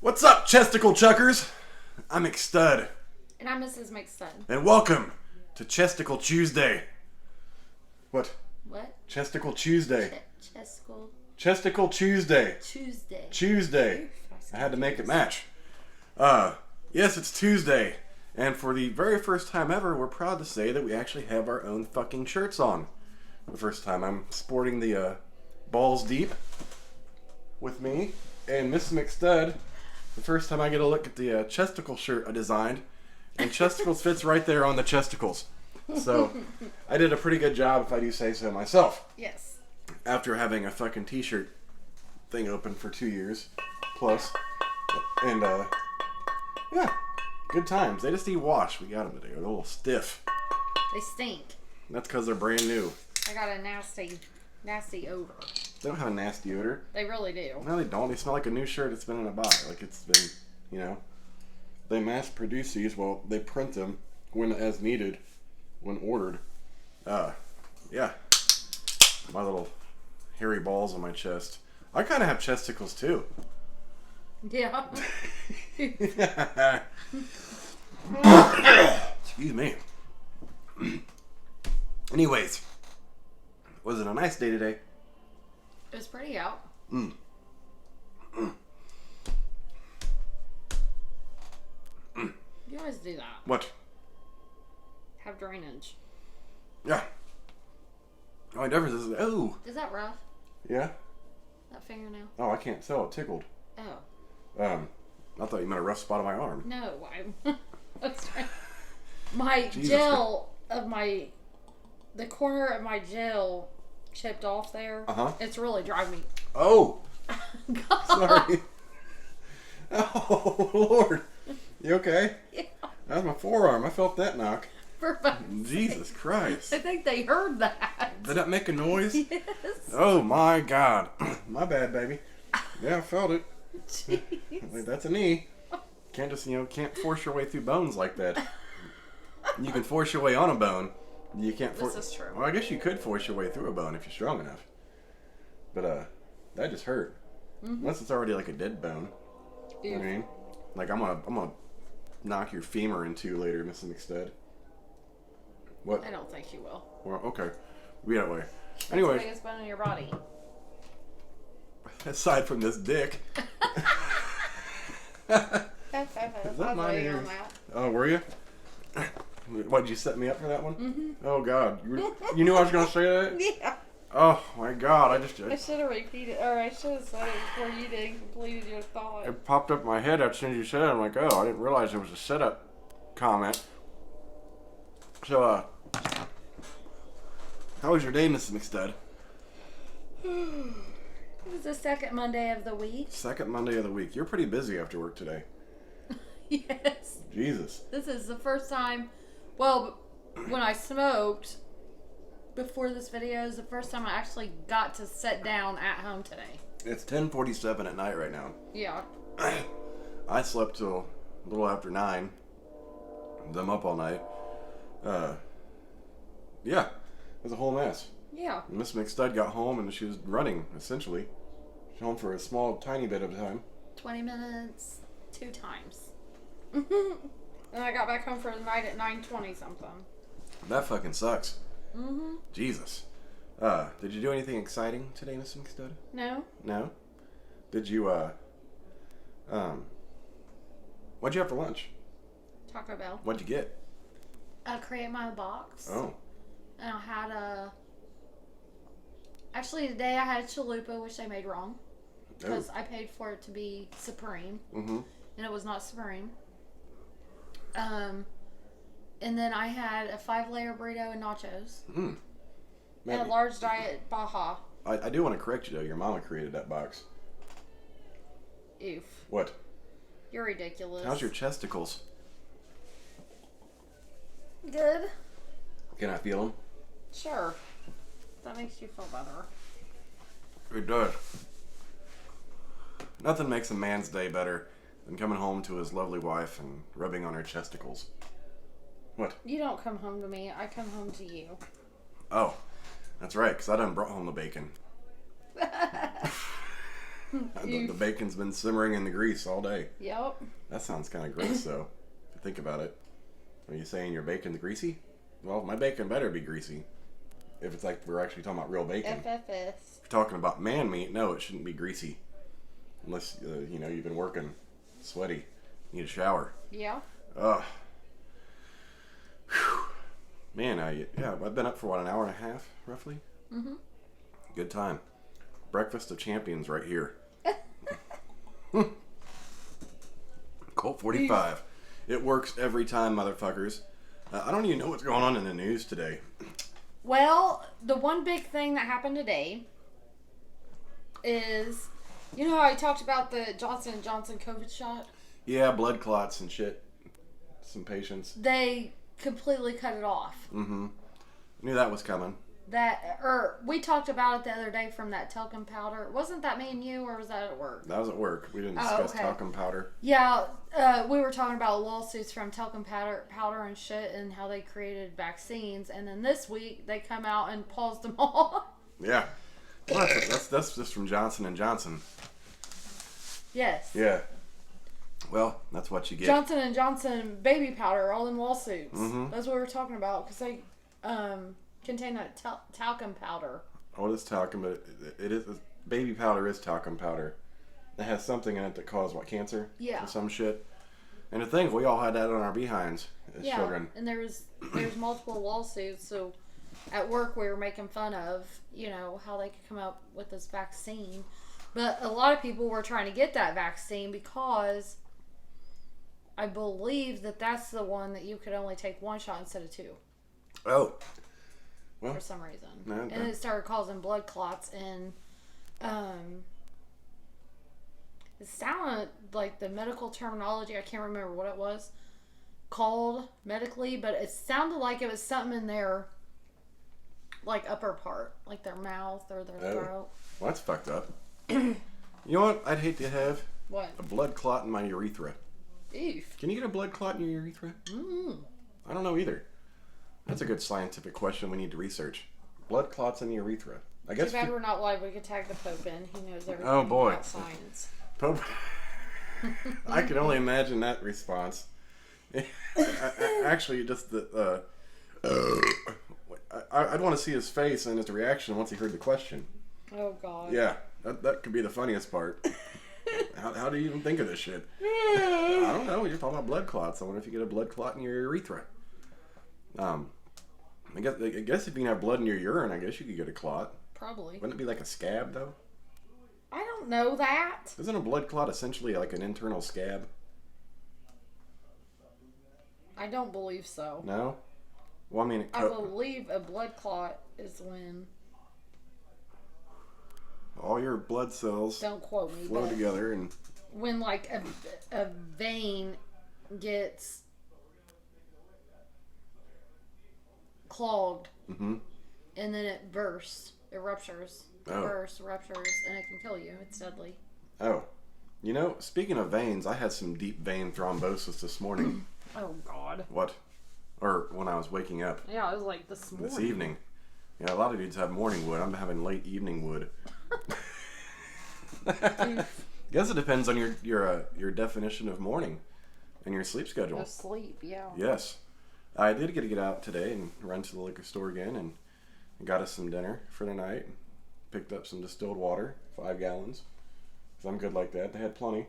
What's up, Chesticle Chuckers? I'm McStud. And I'm Mrs. McStud. And welcome to Chesticle Tuesday. What? What? Chesticle Tuesday. Chesticle. Chesticle Tuesday. Tuesday. Tuesday. I had to make it match. Yes, it's Tuesday. And for the very first time ever, we're proud to say that we actually have our own fucking shirts on. For the first time, I'm sporting the Balls Deep with me and Mrs. McStud. The first time I get a look at the Chesticle shirt I designed. And Chesticles fits right there on the Chesticles. So, I did a pretty good job, if I do say so myself. Yes. After having a fucking t-shirt thing open for 2 years plus. And, yeah. Good times. They just need wash. We got them today. They're a little stiff. They stink. That's because they're brand new. I got a nasty odor. They don't have a nasty odor. They really do. No, they don't. They smell like a new shirt that's been in a box. Like it's been, you know. They mass produce these. Well, they print them when as needed, when ordered. Yeah. My little hairy balls on my chest. I kind of have chesticles too. Yeah. Excuse me. Anyways, was it a nice day today? It was pretty out. You always do that. What? Have drainage. Yeah. The only difference is, oh. Is that rough? Yeah? That fingernail? Oh, I can't tell. It tickled. Oh. I thought you meant a rough spot on my arm. No, that's right. My Jesus gel of the corner of my gel chipped off there. It's really driving me. Oh! God. Sorry. Oh, Lord. You okay? Yeah. That was my forearm. I felt that knock. For fuck's Jesus sake. Christ. I think they heard that. Did that make a noise? Yes. Oh, my God. My bad, baby. Yeah, I felt it. Jeez. Like, that's a knee. Can't just, can't force your way through bones like that. You can force your way on a bone. You can't force. This is true. Well, I guess you could force your way through a bone if you're strong enough. But that just hurt. Mm-hmm. Unless it's already like a dead bone. Ew. I mean, like I'm gonna knock your femur in two later, Mrs. McStud. What? I don't think you will. Well, okay. Be that way. That's Anyway. the biggest bone in your body. Aside from this dick. Is that mine here? Oh, were you? What, did you set me up for that one? Mm-hmm. Oh, God. You knew I was going to say that? Yeah. Oh, my God. I should have repeated, or I should have said it before you did completed your thought. It popped up in my head as soon as you said it. I'm like, oh, I didn't realize it was a setup comment. So, how was your day, Mrs. McStud? It was the second Monday of the week. Second Monday of the week. You're pretty busy after work today. Yes. Jesus. This is the first time, well, when I smoked, before this video, is the first time I actually got to sit down at home today. It's 10:47 at night right now. Yeah. I slept till a little after 9. I'm up all night. Yeah. It was a whole mess. Yeah. Miss McStud got home and she was running, essentially. She's home for a small, tiny bit of time. 20 minutes, 2 times. And I got back home for the night at 9:20 something. That fucking sucks. Mm-hmm. Jesus. Did you do anything exciting today, Miss McStud? No. No? Did you, what'd you have for lunch? Taco Bell. What'd you get? I create my box. Oh. And I had actually today I had a chalupa, which they made wrong. Because I paid for it to be supreme. Mm-hmm. And it was not supreme. And then I had a 5-layer burrito and nachos. Mm. And a large diet Baja. I do want to correct you, though. Your mama created that box. Oof. What? You're ridiculous. How's your chesticles? Good. Can I feel them? Sure. That makes you feel better. It does. Nothing makes a man's day better than coming home to his lovely wife and rubbing on her chesticles. What? You don't come home to me. I come home to you. Oh, that's right, because I done brought home the bacon. The bacon's been simmering in the grease all day. Yep. That sounds kind of gross, though, if you think about it. Are you saying your bacon's greasy? Well, my bacon better be greasy. If it's like we're actually talking about real bacon. FFS. If you're talking about man meat, no, it shouldn't be greasy. Unless, you've been working sweaty. You need a shower. Yeah. Ugh. Whew. Man, I've been up for, an hour and a half, roughly? Mm-hmm. Good time. Breakfast of champions right here. Colt 45. It works every time, motherfuckers. I don't even know what's going on in the news today. Well, the one big thing that happened today is, you know how I talked about the Johnson & Johnson COVID shot? Yeah, blood clots and shit. Some patients. They completely cut it off. Mm-hmm. Knew that was coming. We talked about it the other day from that talcum powder. Wasn't that me and you, or was that at work? That was at work. We didn't discuss talcum powder. Yeah, we were talking about lawsuits from talcum powder and shit, and how they created vaccines. And then this week they come out and paused them all. Yeah, well, that's just from Johnson & Johnson. Yes. Yeah. Well, that's what you get. Johnson & Johnson baby powder, all in lawsuits. Mm-hmm. That's what we were talking about, because they contain that talcum powder. Oh, it is talcum, but it is baby powder is talcum powder. It has something in it that causes cancer? Yeah. Or some shit. And the thing, we all had that on our behinds as children. And there's multiple lawsuits. So at work we were making fun of, how they could come up with this vaccine. But a lot of people were trying to get that vaccine because I believe that's the one that you could only take one shot instead of two. Oh. Well, for some reason. No. And it started causing blood clots, and it sounded like the medical terminology, I can't remember what it was called medically, but it sounded like it was something in their upper part, like their mouth or their throat. Well, that's fucked up. You know what I'd hate to have? What? A blood clot in my urethra. Oof. Can you get a blood clot in your urethra? I don't know either. That's a good scientific question we need to research. Blood clots in the urethra. I guess. Too bad we're not live. We could tag the Pope in. He knows everything about science. Pope. I can only imagine that response. Actually, just I'd want to see his face and his reaction once he heard the question. Oh God. Yeah, that could be the funniest part. How do you even think of this shit? I don't know. You're talking about blood clots. I wonder if you get a blood clot in your urethra. I guess if you can have blood in your urine, I guess you could get a clot. Probably. Wouldn't it be like a scab though? I don't know that. Isn't a blood clot essentially like an internal scab? I don't believe so. No? Well, I mean, I believe a blood clot is when all your blood cells don't quote me, flow together, and when a vein gets clogged, and then it bursts, it ruptures, ruptures, and it can kill you. It's deadly. Oh, speaking of veins, I had some deep vein thrombosis this morning. Oh God. What? Or when I was waking up. Yeah, it was like this morning. This evening. Yeah, a lot of dudes have morning wood. I'm having late evening wood. Guess it depends on your definition of morning and your sleep schedule. Of sleep, yeah. Yes. I did get out today and run to the liquor store again and got us some dinner for the night. Picked up some distilled water, 5 gallons. Because I'm good like that. They had plenty.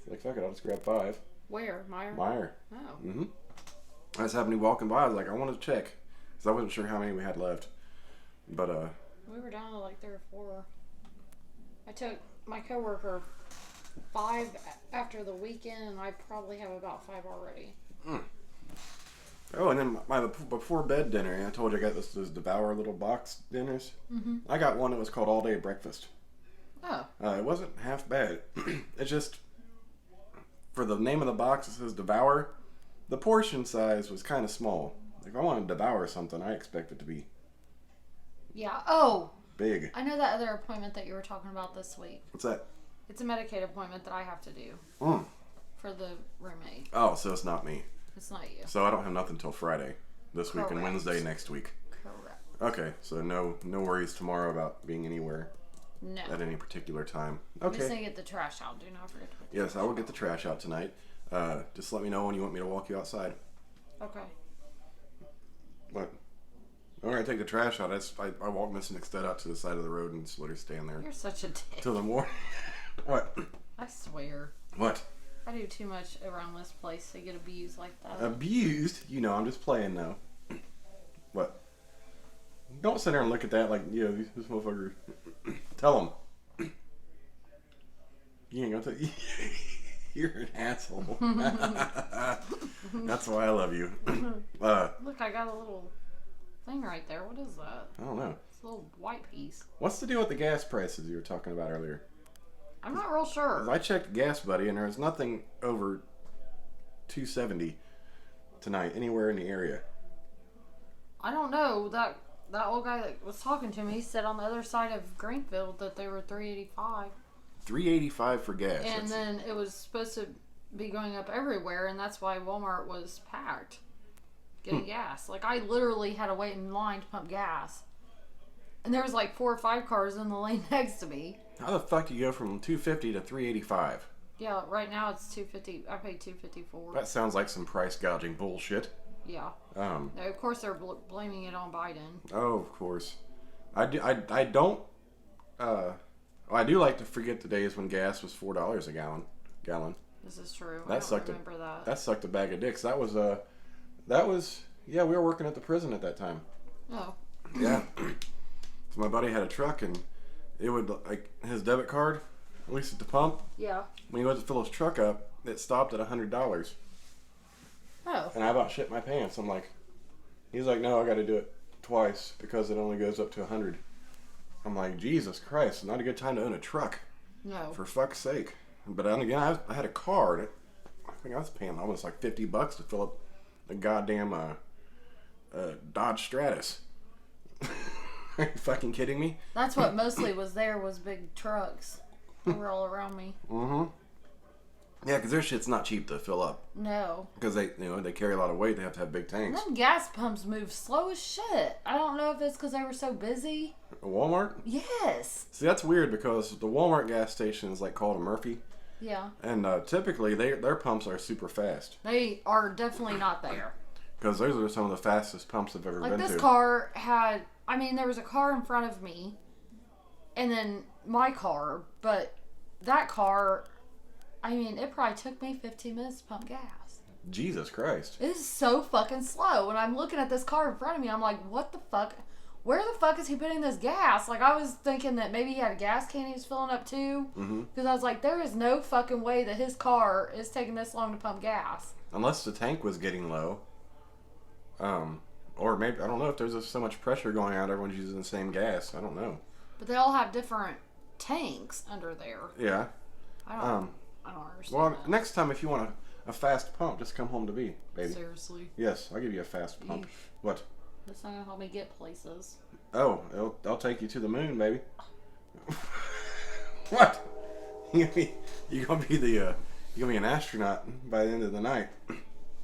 Like, fuck it, I'll just grab 5. Where? Meyer. Oh. I just happened to be walking by. I was like, I wanted to check. Because I wasn't sure how many we had left. But, we were down to like 3 or 4. I took my coworker 5 after the weekend, and I probably have about 5 already. Oh, and then my before bed dinner, I told you I got those Devour little box dinners. I got one that was called All Day Breakfast. Oh. It wasn't half bad. It's just, for the name of the box, it says Devour. The portion size was kind of small. If I wanted to devour something, I expect it to be. Yeah. Oh. Big. I know that other appointment that you were talking about this week. What's that? It's a Medicaid appointment that I have to do. For the roommate. Oh, so it's not me. It's not you. So I don't have nothing till Friday this week and Wednesday next week. Correct. Okay, so no worries tomorrow about being anywhere. No. At any particular time. I'm Okay. just gonna get the trash out. Do not forget to put the Yes, trash I will get the trash out tonight. Just let me know when you want me to walk you outside. Okay. What? I'm gonna take the trash out. I walk Miss McStud out to the side of the road and just let her stand there You're such a dick. till the morning. What? I swear. What? I do too much around this place to get abused like that. Abused? You know, I'm just playing now. What? Don't sit there and look at that like, this motherfucker. Tell him. You ain't gonna tell. You're an asshole. That's why I love you. Look, I got a little thing right there. What is that? I don't know. It's a little white piece. What's the deal with the gas prices you were talking about earlier? I'm not real sure. I checked Gas Buddy and there was nothing over $2.70 tonight anywhere in the area. I don't know. That old guy that was talking to me said on the other side of Greenfield that they were $3.85. $3.85 for gas. And then it was supposed to be going up everywhere, and that's why Walmart was packed getting gas. Like, I literally had to wait in line to pump gas. And there was like 4 or 5 cars in the lane next to me. How the fuck do you go from $2.50 to $3.85? Yeah, right now it's $2.50. I paid $2.54. That sounds like some price gouging bullshit. Yeah. No, of course they're blaming it on Biden. Oh, of course. I don't. I do like to forget the days when gas was $4 a gallon. This is true. That I don't sucked remember that. That sucked a bag of dicks. That was yeah. We were working at the prison at that time. Oh. Yeah. So my buddy had a truck and it would like his debit card, at least at the pump. Yeah. When he went to fill his truck up, it stopped at $100. Oh. And I about shit my pants. I'm like, he's like, no, I got to do it twice because it only goes up to 100. I'm like, Jesus Christ, not a good time to own a truck. No. For fuck's sake. But then again, I had a card. I think I was paying almost like $50 to fill up a goddamn Dodge Stratus. Are you fucking kidding me? That's what mostly was there was big trucks. They were all around me. Mm-hmm. Yeah, because their shit's not cheap to fill up. No. Because they carry a lot of weight. They have to have big tanks. Them gas pumps move slow as shit. I don't know if it's because they were so busy. Walmart? Yes. See, that's weird because the Walmart gas station is like called a Murphy. Yeah. And typically their pumps are super fast. They are definitely not there. Because those are some of the fastest pumps I've ever been to. Like this car had, there was a car in front of me. And then my car. But that car, it probably took me 15 minutes to pump gas. Jesus Christ. It is so fucking slow. When I'm looking at this car in front of me, I'm like, what the fuck? Where the fuck is he putting this gas? Like, I was thinking that maybe he had a gas can he was filling up too. Because I was like, there is no fucking way that his car is taking this long to pump gas. Unless the tank was getting low. Or maybe, I don't know if there's just so much pressure going out, everyone's using the same gas. I don't know. But they all have different tanks under there. Yeah. I don't understand. Well, that. next time if you want a fast pump, just come home to me, baby. Seriously? Yes, I'll give you a fast pump. What? That's not gonna help me get places. Oh, I'll take you to the moon, baby. What? You're gonna be an astronaut by the end of the night.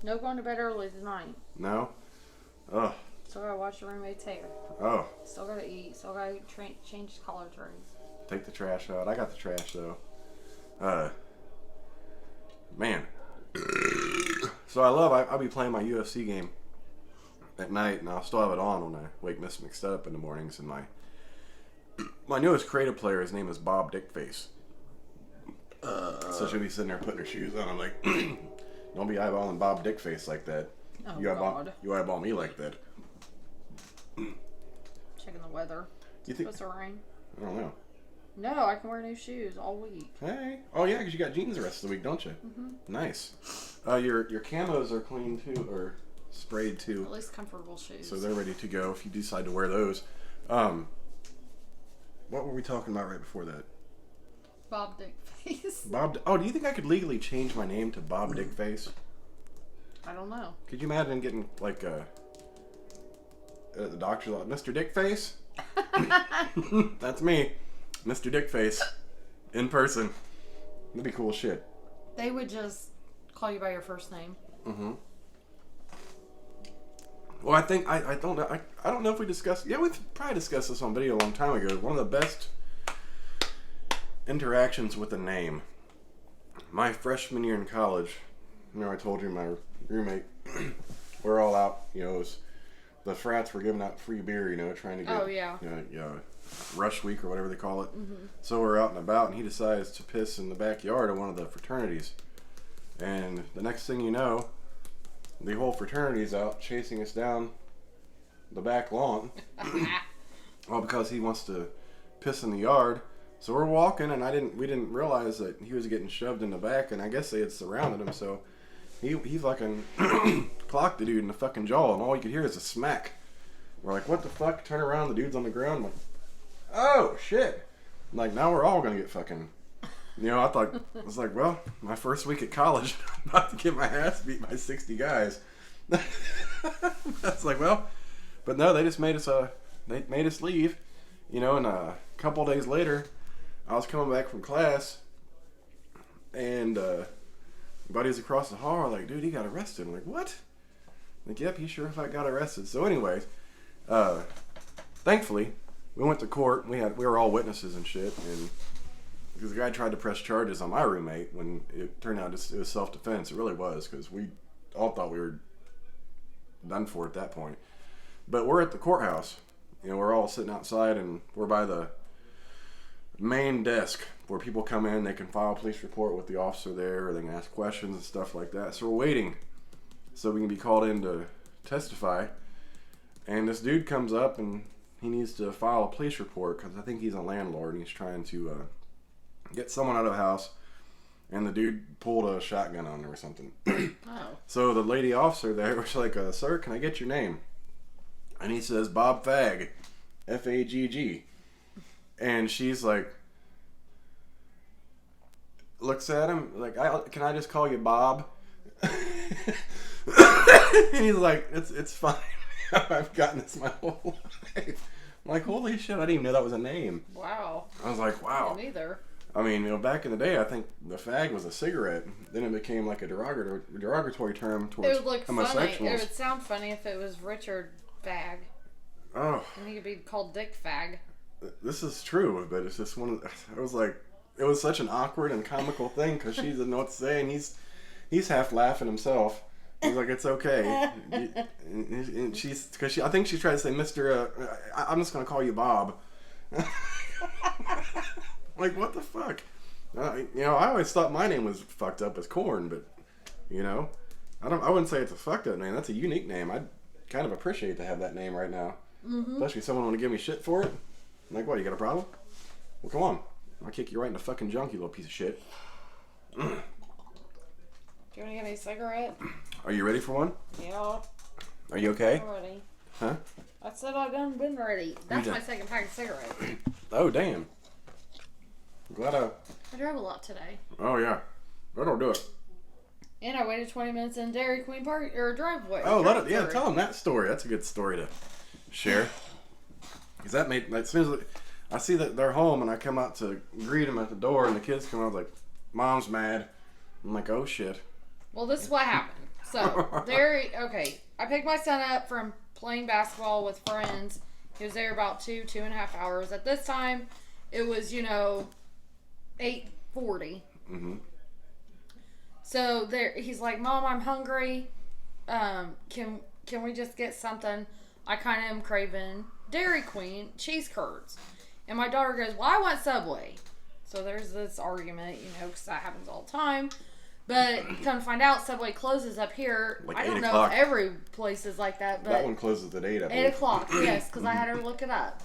No going to bed early tonight. No? Oh. Still gotta wash your roommate's hair. Oh. Still gotta eat. Still gotta change color trays. Take the trash out. I got the trash though. Man. So I'll be playing my UFC game at night, and I'll still have it on when I wake Miss McStud up in the mornings. And my newest creative player, his name is Bob Dickface. So she'll be sitting there putting her shoes on. I'm like, don't be eyeballing Bob Dickface like that. Oh, God. You eyeball me like that. Checking the weather. You think? It's supposed to rain. I don't know. No, I can wear new shoes all week. Hey. Oh yeah, because you got jeans the rest of the week, don't you? Mm-hmm. Nice. Your camos are clean too, or sprayed too. At least comfortable shoes. So they're ready to go if you decide to wear those. What were we talking about right before that? Bob Dickface. Do you think I could legally change my name to Bob Dickface? I don't know. Could you imagine getting like the doctor's like, Mr. Dickface? That's me, Mr. Dickface, in person. That'd be cool shit. They would just call you by your first name. Mm-hmm. Well, I think I don't know. I don't know if we discussed. Yeah, we've probably discussed this on video a long time ago. One of the best interactions with a name. My freshman year in college, I told you my roommate, we're all out, the frats were giving out free beer, trying to get, rush week or whatever they call it. Mm-hmm. So we're out and about, and he decides to piss in the backyard of one of the fraternities. And the next thing you know, the whole fraternity's out chasing us down the back lawn. All because he wants to piss in the yard. So we're walking, and we didn't realize that he was getting shoved in the back, and I guess they had surrounded him. So he fucking clocked the dude in the fucking jaw, and all you could hear is a smack. We're like, what the fuck? Turn around, the dude's on the ground. I'm like, oh shit! Like, now we're all gonna get fucking. I was like, well, my first week at college, I'm about to get my ass beat by 60 guys. That's like, well, but no, they just made us leave, and a couple days later, I was coming back from class, and buddies across the hall are like, dude, he got arrested. I'm like, what? I'm like, yep, he sure got arrested. So anyways, thankfully, we went to court. We were all witnesses and shit, and because the guy tried to press charges on my roommate when it turned out it was self-defense. It really was, because we all thought we were done for at that point. But we're at the courthouse. We're all sitting outside, and we're by the main desk where people come in. They can file a police report with the officer there, or they can ask questions and stuff like that. So we're waiting so we can be called in to testify. And this dude comes up, and he needs to file a police report because I think he's a landlord, and he's trying to get someone out of the house, and the dude pulled a shotgun on her or something. Oh. So the lady officer there was like, sir, can I get your name? And he says, Bob Fagg, F-A-G-G. And she's like, looks at him, like, can I just call you Bob? And he's like, it's fine. I've gotten this my whole life. I'm like, holy shit, I didn't even know that was a name. Wow. I was like, wow. Me neither. I mean, back in the day, I think the fag was a cigarette. Then it became like a derogatory term towards it would look homosexuals. Funny. It would sound funny if it was Richard Fag. Oh. And he could be called Dick Fag. This is true, but it's just I was like, it was such an awkward and comical thing because she doesn't know what to say, and he's half laughing himself. He's like, it's okay. And I think she tried to say, Mr. I'm just going to call you Bob. Like, what the fuck? I always thought my name was fucked up as Corn, but, I wouldn't say it's a fucked up name. That's a unique name. I'd kind of appreciate to have that name right now. Mm-hmm. Especially if someone want to give me shit for it. I'm like, what, you got a problem? Well, come on. I'll kick you right in the fucking junk, you little piece of shit. Do you want to get me a cigarette? Are you ready for one? Yeah. Are you okay? I'm ready. Huh? I said I done been ready. That's my second pack of cigarettes. Oh, damn. I'm glad I drove a lot today. Oh, yeah. That'll do it. And I waited 20 minutes in Dairy Queen Park or driveway. Oh, tell them that story. That's a good story to share. Because as soon as I see that they're home and I come out to greet them at the door and the kids come out, like, Mom's mad. I'm like, oh shit. Well, this is what happened. So, I picked my son up from playing basketball with friends. He was there about 2.5 hours. At this time, it was, 8:40. Mm-hmm. So he's like, Mom, I'm hungry. Can we just get something? I kind of am craving Dairy Queen cheese curds. And my daughter goes, well, I want Subway. So there's this argument, because that happens all the time. But come to find out, Subway closes up here. Like I don't 8 know o'clock. if every place is like that. But that one closes at 8, I believe. 8 o'clock, yes, because I had her look it up.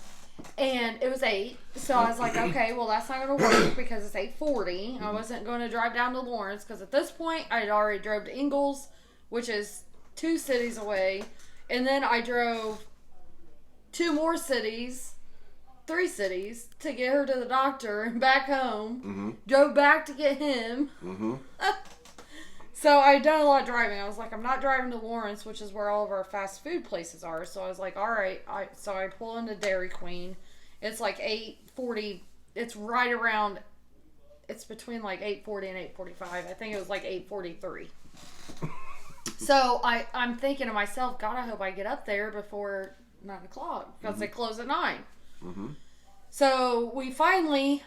And it was 8. So I was like, okay, well, that's not going to work because it's 8:40. I wasn't going to drive down to Lawrence because at this point, I had already drove to Ingalls, which is 2 cities away. And then I drove 2 more cities. 3 cities to get her to the doctor and back home. Mm-hmm. Drove back to get him. Mm-hmm. So I'd done a lot of driving. I was like, I'm not driving to Lawrence, which is where all of our fast food places are. So I was like, all right. So I pull into Dairy Queen. It's like 8:40. It's right around. It's between like 8:40 and 8:45. I think it was like 8:43. So I'm thinking to myself, God, I hope I get up there before 9 o'clock because they close at 9. Mm-hmm. So we finally,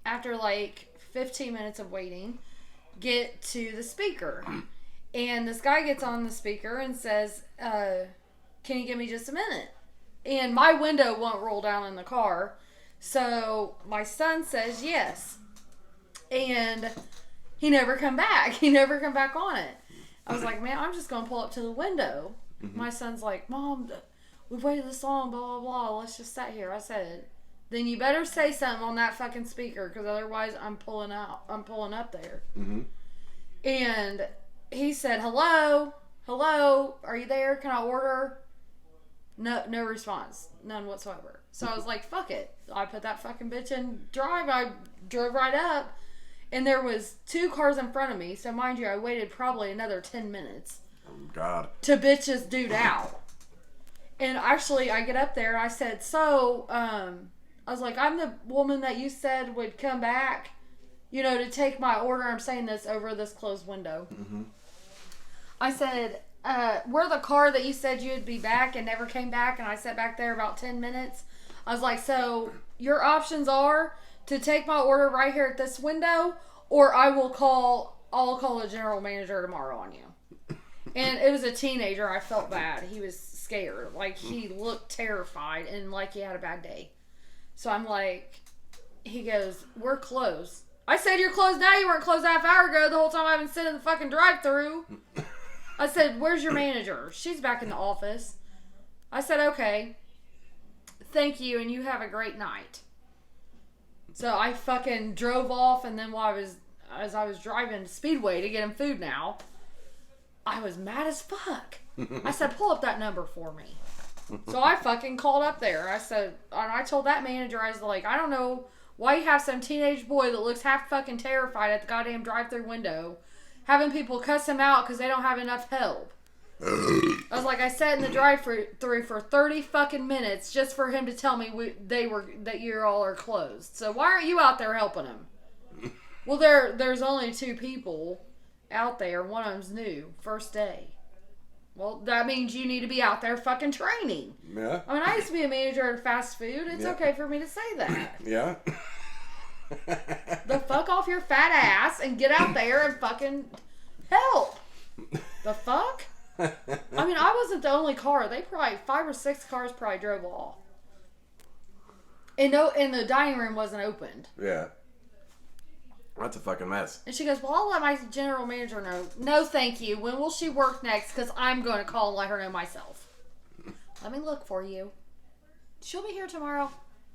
after like 15 minutes of waiting, get to the speaker. And this guy gets on the speaker and says, can you give me just a minute? And my window won't roll down in the car. So my son says yes. And he never come back. He never come back on it. I was like, man, I'm just going to pull up to the window. Mm-hmm. My son's like, Mom, we've waited this long, blah, blah, blah. Let's just sit here. I said, then you better say something on that fucking speaker, because otherwise I'm pulling up there. Mm-hmm. And he said, hello, are you there? Can I order? No response. None whatsoever. So I was like, fuck it. I put that fucking bitch in drive. I drove right up. And there was 2 cars in front of me. So mind you, I waited probably another 10 minutes. Oh, God. To bitch this dude out. And actually, I get up there and I said, so, I was like, I'm the woman that you said would come back, to take my order. I'm saying this over this closed window. Mm-hmm. I said, we're the car that you said you'd be back and never came back. And I sat back there about 10 minutes. I was like, so your options are to take my order right here at this window, or I'll call the general manager tomorrow on you. And it was a teenager. I felt bad. He was scared. Like, he looked terrified and like he had a bad day. So I'm like, he goes, we're closed. I said, you're closed now? You weren't closed a half hour ago. The whole time I've been sitting in the fucking drive-thru. I said, where's your manager? She's back in the office. I said, okay. Thank you, and you have a great night. So I fucking drove off, and then as I was driving to Speedway to get him food now, I was mad as fuck. I said, pull up that number for me. So I fucking called up there. I told that manager, I was like, I don't know why you have some teenage boy that looks half fucking terrified at the goddamn drive-thru window, having people cuss him out because they don't have enough help. I was like, I sat in the drive-thru for 30 fucking minutes just for him to tell me that you all are closed. So why aren't you out there helping him? Well, there's only 2 people out there. One of them's new, first day. Well, that means you need to be out there fucking training. Yeah. I mean, I used to be a manager at fast food. It's okay for me to say that. Yeah. The fuck off your fat ass and get out there and fucking help. The fuck? I mean, I wasn't the only car. They probably 5 or 6 cars probably drove off. And the dining room wasn't opened. Yeah. That's a fucking mess. And she goes, well, I'll let my general manager know. No, thank you. When will she work next? Because I'm going to call and let her know myself. Let me look for you. She'll be here tomorrow.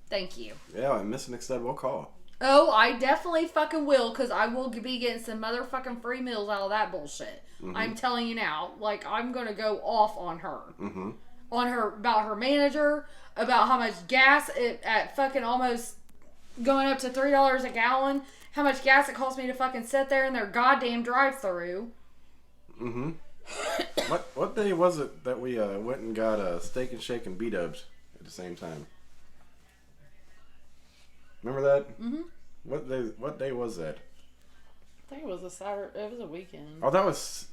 Thank you. Yeah, I'm missing McStud. We'll call. Oh, I definitely fucking will, because I will be getting some motherfucking free meals out of that bullshit. Mm-hmm. I'm telling you now. Like, I'm going to go off on her. Mm-hmm. On her, about her manager, about how much gas at fucking almost going up to $3 a gallon, how much gas it costs me to fucking sit there in their goddamn drive-thru. Mm-hmm. What day was it that we went and got a steak and shake and B-dubs at the same time? Remember that? Mm-hmm. What day was that? I think it was a Saturday. It was a weekend. Oh, that was...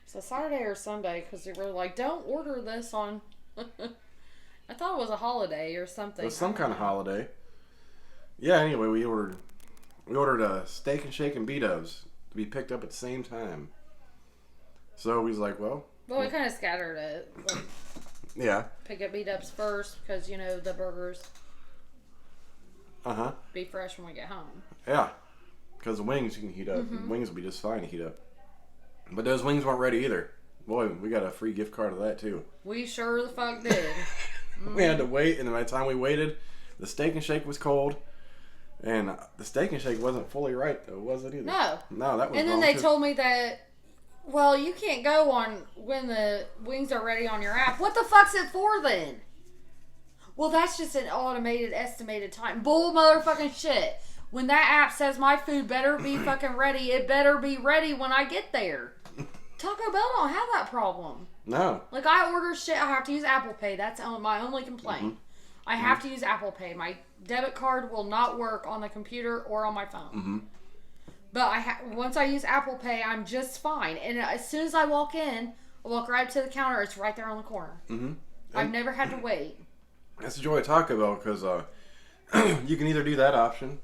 It's a Saturday or Sunday, because they were like, don't order this on... I thought it was a holiday or something. It was some kind of holiday. Yeah, anyway, we ordered a steak and shake and B-dubs to be picked up at the same time. So we was like, well... Well, we kind of scattered it. Like, yeah. Pick up B-dubs first, because, the burgers... Uh-huh. Be fresh when we get home. Yeah. Because the wings you can heat up. Mm-hmm. The wings will be just fine to heat up. But those wings weren't ready either. Boy, we got a free gift card of that too. We sure the fuck did. Mm-hmm. We had to wait, and by the time we waited, the steak and shake was cold. And the steak and shake wasn't fully right, though, was it either? No, that was And then they told me that, well, you can't go on when the wings are ready on your app. What the fuck's it for then? Well, that's just an automated, estimated time. Bull motherfucking shit. When that app says my food better be fucking ready, it better be ready when I get there. Taco Bell don't have that problem. No. Like, I order shit, I have to use Apple Pay. That's my only complaint. Mm-hmm. I have to use Apple Pay. My debit card will not work on the computer or on my phone. Mm-hmm. But once I use Apple Pay, I'm just fine. And as soon as I walk in, I walk right up to the counter. It's right there on the corner. Mm-hmm. I've never had to wait. That's the joy of Taco Bell, because You can either do that option,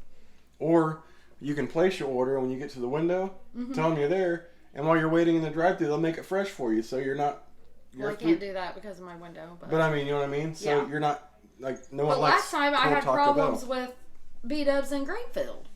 or you can place your order when you get to the window, tell them you're there, and while you're waiting in the drive-thru, they'll make it fresh for you, so you're not... Well, I can't do that because of my window. But I mean, you know what I mean? So you're not, like, no one likes last time I had problems with B-dubs in Greenfield.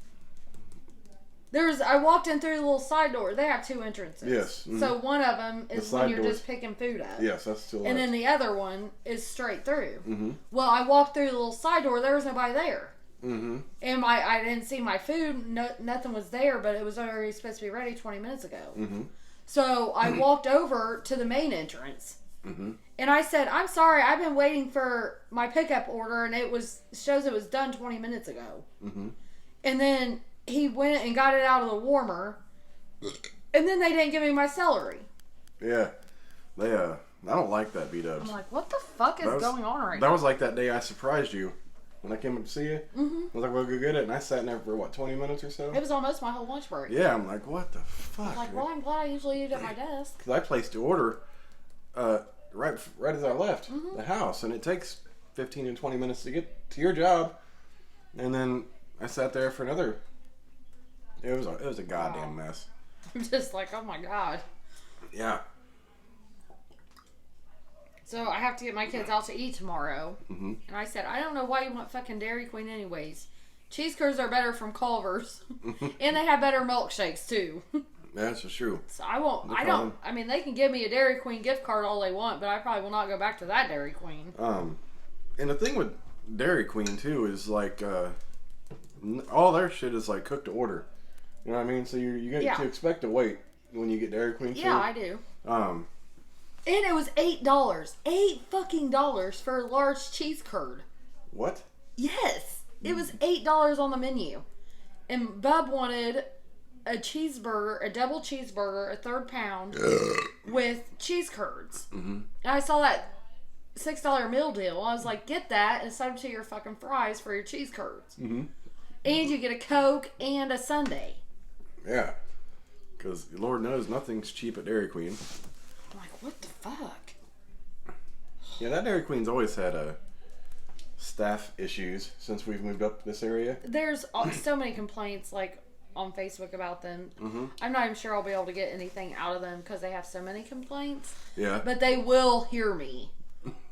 I walked in through the little side door. They have 2 entrances. Yes. Mm-hmm. So one of them is when you're just picking food up. Yes, that's still. And then the other one is straight through. Mm-hmm. Well, I walked through the little side door. There was nobody there. Mm-hmm. And I didn't see my food. Nothing was there, but it was already supposed to be ready 20 minutes ago. Mm-hmm. So I walked over to the main entrance. Mm-hmm. And I said, I'm sorry, I've been waiting for my pickup order, and shows it was done 20 minutes ago. Mm-hmm. And then he went and got it out of the warmer, and then they didn't give me my celery. Yeah. I don't like that B-dubs. I'm like, what the fuck is going on right now? That was like that day I surprised you. When I came up to see you, Mm-hmm. I was like, well, go get it. And I sat in there for, 20 minutes or so? It was almost my whole lunch break. Yeah, I'm like, what the fuck? I was like, well, I'm glad I usually eat at my desk. Because I placed the order right as I left the house, and it takes 15 and 20 minutes to get to your job. And then I sat there for another... It was a goddamn mess. I'm just like, oh my God. Yeah. So I have to get my kids out to eat tomorrow. Mm-hmm. And I said, I don't know why you want fucking Dairy Queen anyways. Cheese curds are better from Culver's. And they have better milkshakes too. That's true. So I mean, they can give me a Dairy Queen gift card all they want, but I probably will not go back to that Dairy Queen. And the thing with Dairy Queen too is like, all their shit is like cooked to order. You know what I mean? So you get to expect to wait when you get Dairy Queen food. Yeah, I do. And it was $8. $8 for a large cheese curd. What? Yes. It was $8 on the menu. And Bub wanted a cheeseburger, a double cheeseburger, a 3rd pound with cheese curds. Mm-hmm. And I saw that $6 meal deal. I was like, get that and sub to your fucking fries for your cheese curds. Mm-hmm. And you get a Coke and a sundae. Yeah. Because Lord knows nothing's cheap at Dairy Queen. I'm like, what the fuck? Yeah, that Dairy Queen's always had staff issues since we've moved up this area. There's so many complaints like on Facebook about them. Mm-hmm. I'm not even sure I'll be able to get anything out of them because they have so many complaints. Yeah. But they will hear me.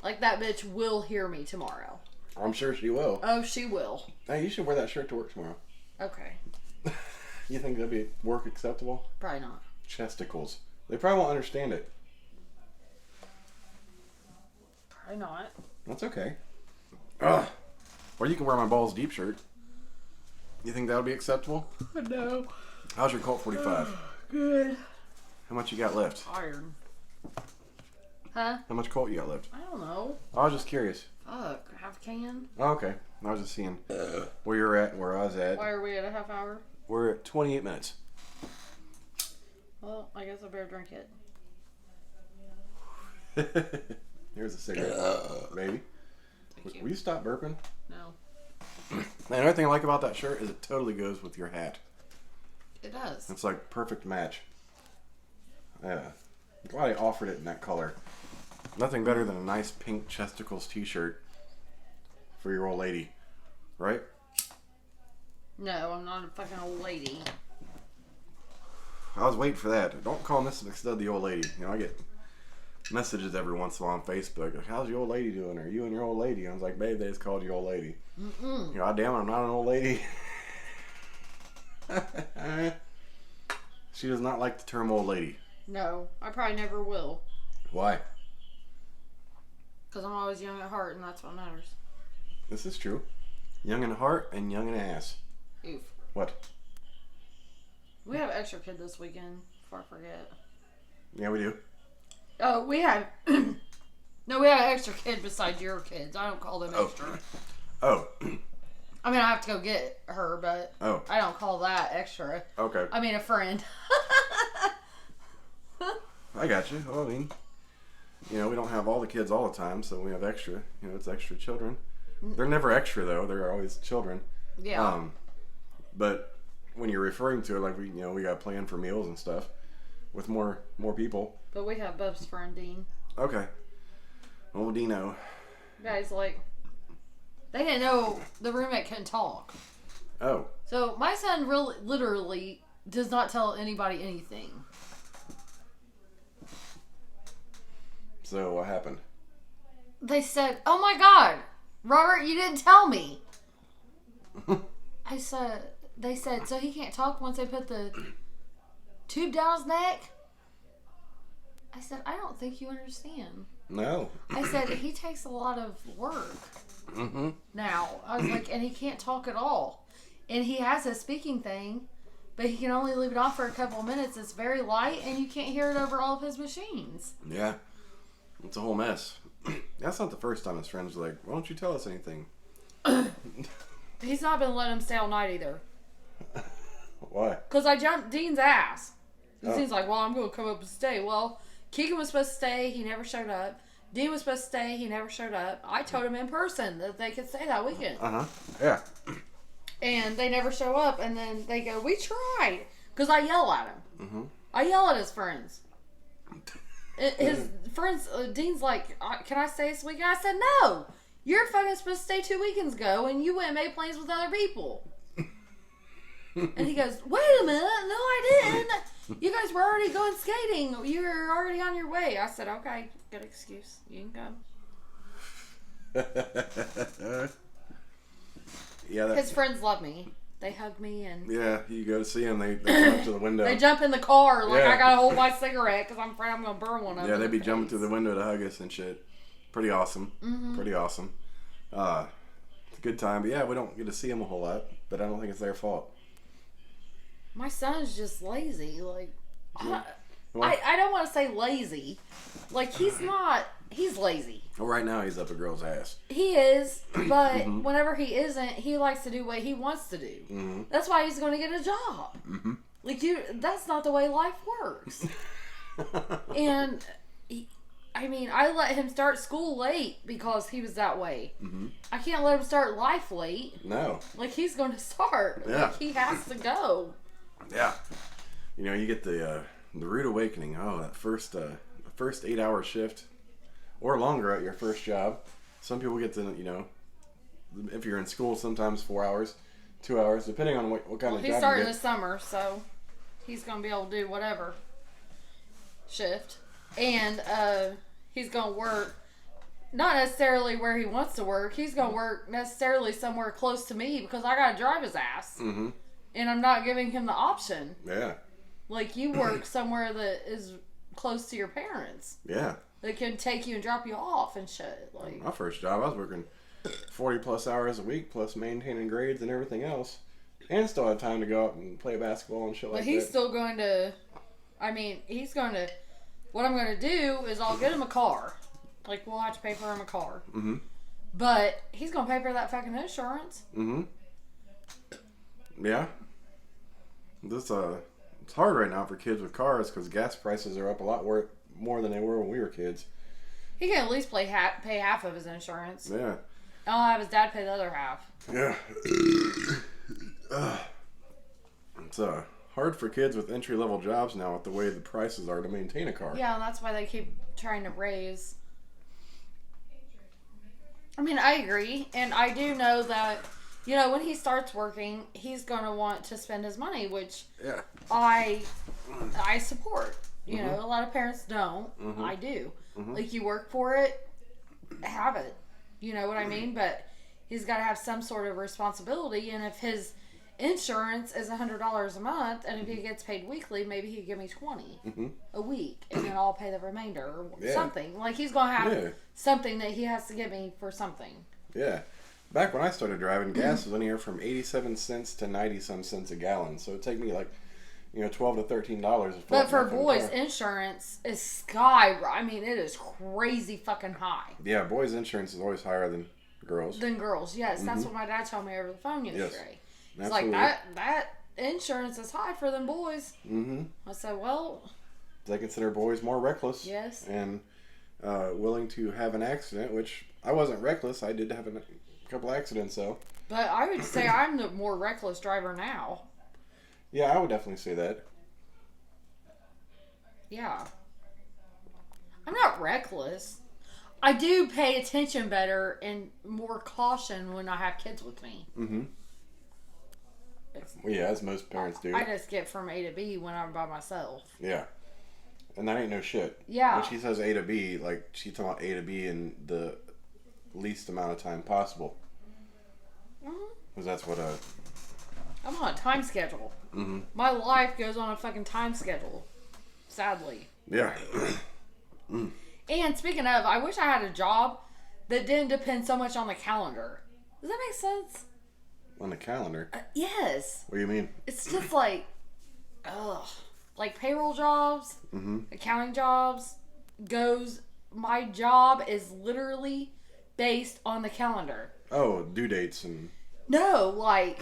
Like that bitch will hear me tomorrow. I'm sure she will. Oh, she will. Hey, you should wear that shirt to work tomorrow. Okay. You think that'd be work acceptable? Probably not. Chesticles. They probably won't understand it. Probably not. That's okay. Ugh. Or you can wear my balls deep shirt. You think that'll be acceptable? No. How's your Colt 45? Good. How much you got left? Tired. Huh? How much Colt you got left? I don't know. I was just curious. Fuck. Half a can? Oh, okay. I was just seeing where you're at and where I was at. Why are we at a half hour? We're at 28 minutes. Well, I guess I better drink it. Here's a cigarette, baby. Thank you. Will you stop burping? No. Another thing I like about that shirt is it totally goes with your hat. It does. It's like perfect match. Yeah. I'm glad I offered it in that color. Nothing better than a nice pink Chesticles t-shirt for your old lady. Right? No, I'm not a fucking old lady. I was waiting for that. Don't call Mrs. McStud the old lady. You know, I get messages every once in a while on Facebook. Like, how's your old lady doing? Or you and your old lady? I was like, babe, they just called you old lady. Mm-mm. God damn it, I'm not an old lady. She does not like the term old lady. No, I probably never will. Why? Because I'm always young at heart, and that's what matters. This is true. Young in heart and young in ass. Oof. What? We have extra kid this weekend, before I forget. Yeah, we do. Oh, we have... No, we have an extra kid besides your kids. I don't call them extra. Oh. I mean, I have to go get her, but I don't call that extra. Okay. I mean, a friend. I got you. Well, I mean, you know, we don't have all the kids all the time, so we have extra. You know, it's extra children. They're never extra, though. They're always children. Yeah. But when you're referring to it, like, we got planned for meals and stuff with more people. But we have Bub's friend, Dean. Okay. Old Dino. Guy's like They didn't know the roommate couldn't talk. Oh. So my son really, literally does not tell anybody anything. So what happened? They said, "Oh my God, Robert, you didn't tell me." They said, so he can't talk once they put the tube down his neck? I said, I don't think you understand. No. I said, he takes a lot of work now. I was like, and he can't talk at all. And he has a speaking thing, but he can only leave it off for a couple of minutes. It's very light, and you can't hear it over all of his machines. Yeah. It's a whole mess. That's not the first time his friends were like, why don't you tell us anything? He's not been letting him stay all night either. Why? Because I jumped Dean's ass. Oh. Dean's like, well, I'm going to come up and stay. Well, Keegan was supposed to stay. He never showed up. Dean was supposed to stay. He never showed up. I told him in person that they could stay that weekend. Uh-huh. Yeah. And they never show up. And then they go, we tried. Because I yell at him. Mm-hmm. I yell at his friends. His friends, Dean's like, can I stay this weekend? I said, no. You're fucking supposed to stay 2 weekends ago. And you went and made plans with other people. And he goes, wait a minute. No, I didn't. You guys were already going skating. You were already on your way. I said, okay, good excuse. You can come. Yeah. His friends love me. They hug me and... Yeah, you go to see them. They come up to the window. They jump in the car like Yeah. I gotta hold my cigarette because I'm afraid I'm gonna burn one of them. Yeah, they be jumping through the window to hug us and shit. Pretty awesome. Mm-hmm. Pretty awesome. It's a good time. But yeah, we don't get to see them a whole lot. But I don't think it's their fault. My son's just lazy. Like, Yeah. I don't want to say lazy. Like, he's not. He's lazy. Well, right now he's up a girl's ass. He is, but whenever he isn't, he likes to do what he wants to do. Mm-hmm. That's why he's going to get a job. Mm-hmm. Like, that's not the way life works. And, I let him start school late because he was that way. Mm-hmm. I can't let him start life late. No. Like, he's going to start. Yeah. Like, he has to go. Yeah. You know, you get the rude awakening. Oh, that first 8-hour shift. Or longer at your first job. Some people get to, if you're in school, sometimes 4 hours, 2 hours, depending on what kind of job you get. He's starting this summer, so he's going to be able to do whatever shift. And he's going to work, not necessarily where he wants to work. He's going to work necessarily somewhere close to me because I got to drive his ass. Mm-hmm. And I'm not giving him the option. Yeah. Like, you work somewhere that is close to your parents. Yeah. That can take you and drop you off and shit. Like, my first job, I was working 40 plus hours a week, plus maintaining grades and everything else, and still had time to go out and play basketball and shit like that. But he's still going to. He's going to. What I'm going to do is I'll get him a car. Like, we'll have to pay for him a car. Mm-hmm. But he's going to pay for that fucking insurance. Mm-hmm. Yeah. It's hard right now for kids with cars because gas prices are up a lot more than they were when we were kids. He can at least pay half of his insurance. Yeah. I'll have his dad pay the other half. Yeah. It's hard for kids with entry-level jobs now with the way the prices are to maintain a car. Yeah, and that's why they keep trying to raise. I agree. And I do know that, when he starts working, he's going to want to spend his money, which I support. You know, a lot of parents don't. Mm-hmm. I do. Mm-hmm. Like, you work for it, have it. You know what I mean? But he's got to have some sort of responsibility. And if his insurance is $100 a month, and if he gets paid weekly, maybe he'd give me $20 a week, and then I'll pay the remainder or something. Like, he's going to have something that he has to give me for something. Yeah. Back when I started driving, gas was anywhere from 87 cents to 90-some cents a gallon. So it'd take me like, $12 to $13. But for boys, insurance is it is crazy fucking high. Yeah, boys' insurance is always higher than girls. Yes. That's what my dad told me over the phone yesterday. Yes. It's like, that insurance is high for them boys. Mm-hmm. I said, well... They consider boys more reckless. Yes. And willing to have an accident, which I wasn't reckless. I did have a couple accidents, though. But I would say I'm the more reckless driver now. Yeah, I would definitely say that. Yeah. I'm not reckless. I do pay attention better and more caution when I have kids with me. Mm-hmm. Well, yeah, as most parents do. I just get from A to B when I'm by myself. Yeah. And that ain't no shit. Yeah. When she says A to B, like, she's talking about A to B in the least amount of time possible. Because that's what I'm on a time schedule. Mm-hmm. My life goes on a fucking time schedule. Sadly. Yeah. And speaking of, I wish I had a job that didn't depend so much on the calendar. Does that make sense? On the calendar? Yes. What do you mean? It's just like, ugh. Like payroll jobs, accounting jobs, my job is literally based on the calendar. Oh, due dates and... No, like...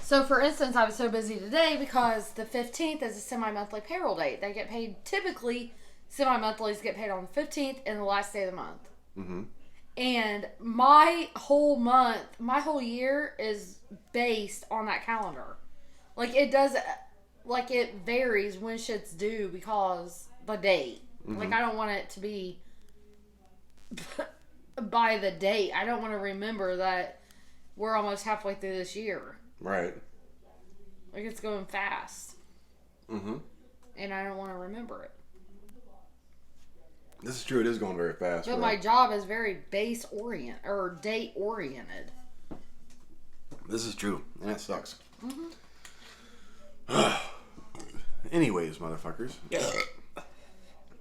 So, for instance, I was so busy today because the 15th is a semi-monthly payroll date. They get paid, typically, semi-monthlies get paid on the 15th and the last day of the month. Mm-hmm. And my whole year is based on that calendar. Like, it varies when shit's due because the date. Mm-hmm. Like, I don't want it to be by the date. I don't want to remember that we're almost halfway through this year. Right. Like, it's going fast. Mm-hmm. And I don't want to remember it. This is true. It is going very fast. But my job is very date-oriented. This is true. And it sucks. Anyways, motherfuckers.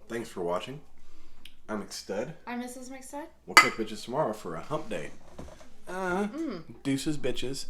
Thanks for watching. I'm McStud. I'm Mrs. McStud. We'll kick bitches tomorrow for a hump day. Deuces, bitches.